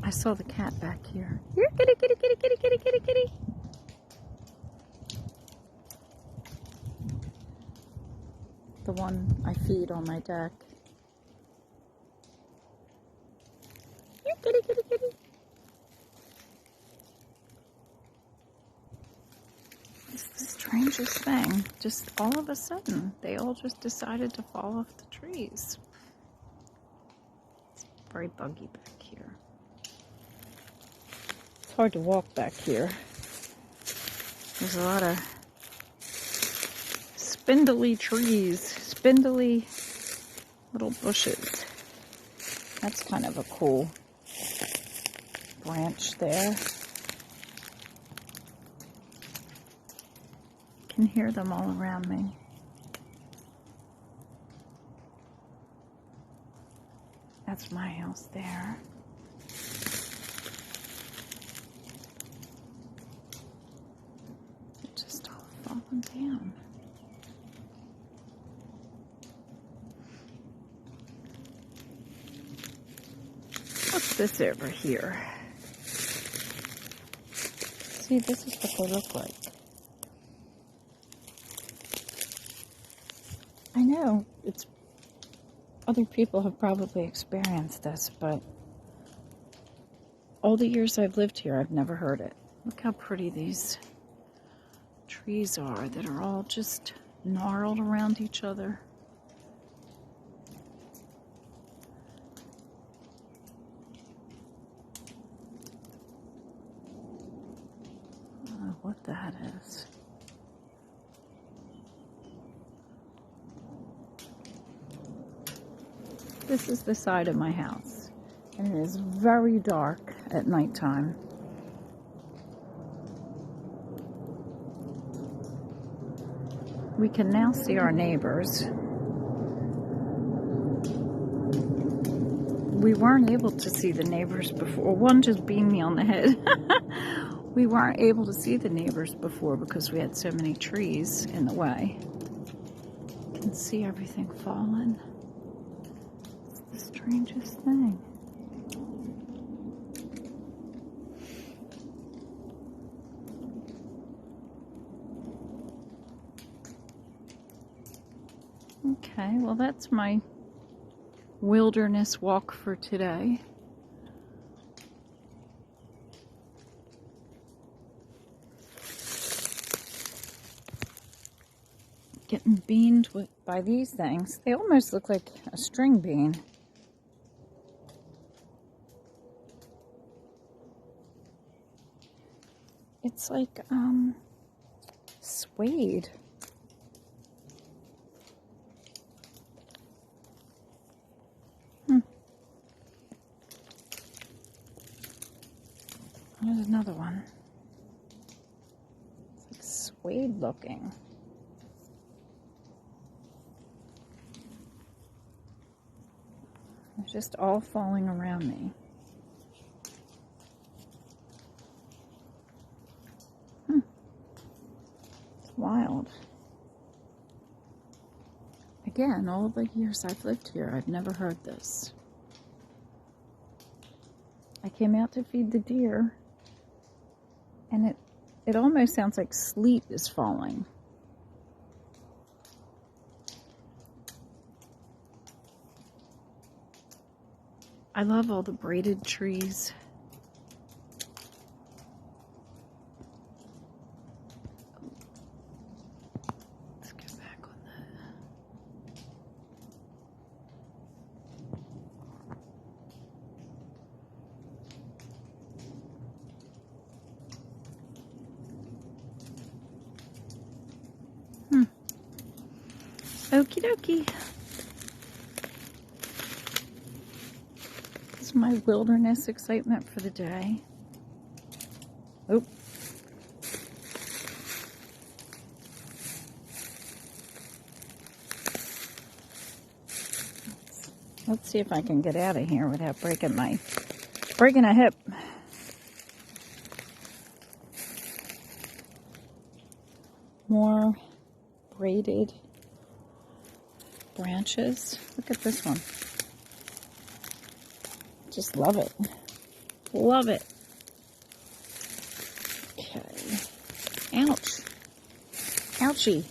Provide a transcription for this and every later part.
I saw the cat back here. Here, kitty, kitty, kitty, kitty, kitty, kitty, kitty. The one I feed on my deck. Here, kitty, kitty, kitty. It's the strangest thing. Just all of a sudden, they all just decided to fall off the trees. It's very buggy back here. It's hard to walk back here. There's a lot of spindly trees, spindly little bushes. That's kind of a cool branch there. Can hear them all around me. That's my house there. It's just all falling down. What's this over here? See, this is what they look like. I know it's other people have probably experienced this, but all the years I've lived here, I've never heard it. Look how pretty these trees are that are all just gnarled around each other. I don't know what that is. This is the side of my house, and it is very dark at nighttime. We can now see our neighbors. We weren't able to see the neighbors before. One just beamed me on the head. We weren't able to see the neighbors before because we had so many trees in the way. You can see everything falling. The strangest thing. Okay, well that's my wilderness walk for today. Getting beaned by these things. They almost look like a string bean. It's like suede. There's another one. It's like suede looking. It's just all falling around me. Wild. Again, all the years I've lived here, I've never heard this. I came out to feed the deer, and it almost sounds like sleet is falling. I love all the braided trees. Okie dokie. This is my wilderness excitement for the day. Oh. Let's see if I can get out of here without breaking a hip. More braided branches. Look at this one. Just love it. Love it. Okay. Ouch. Ouchie.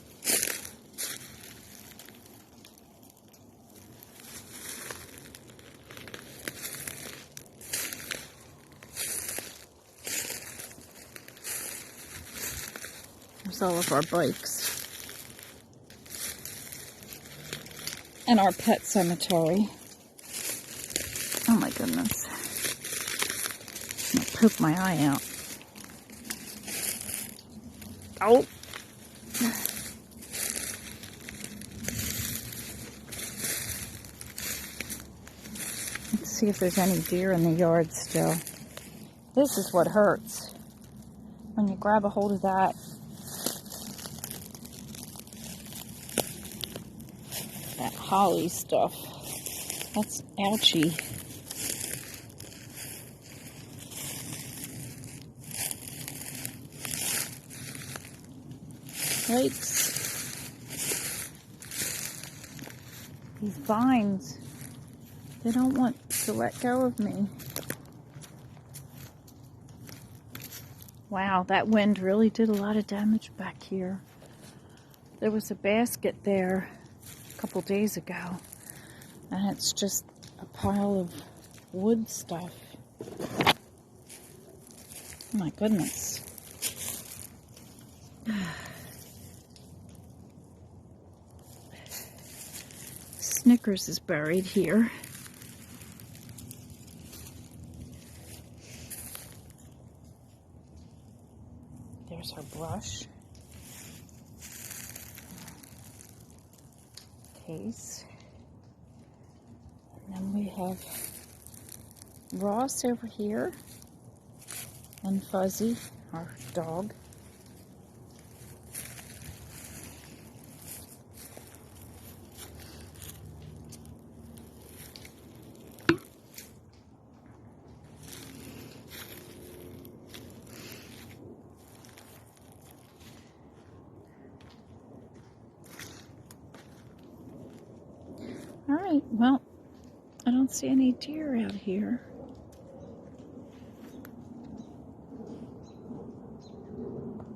There's all of our bikes. And our pet cemetery. Oh my goodness. I'm gonna poke my eye out. Oh! Let's see if there's any deer in the yard still. This is what hurts. When you grab a hold of that. That holly stuff. That's ouchy. Yikes. These vines, they don't want to let go of me. Wow, that wind really did a lot of damage back here. There was a basket there a couple days ago, and it's just a pile of wood stuff. Oh my goodness. Snickers is buried here. There's her brush. Case. And then we have Ross over here. And Fuzzy, our dog. Alright, well, I don't see any deer out here.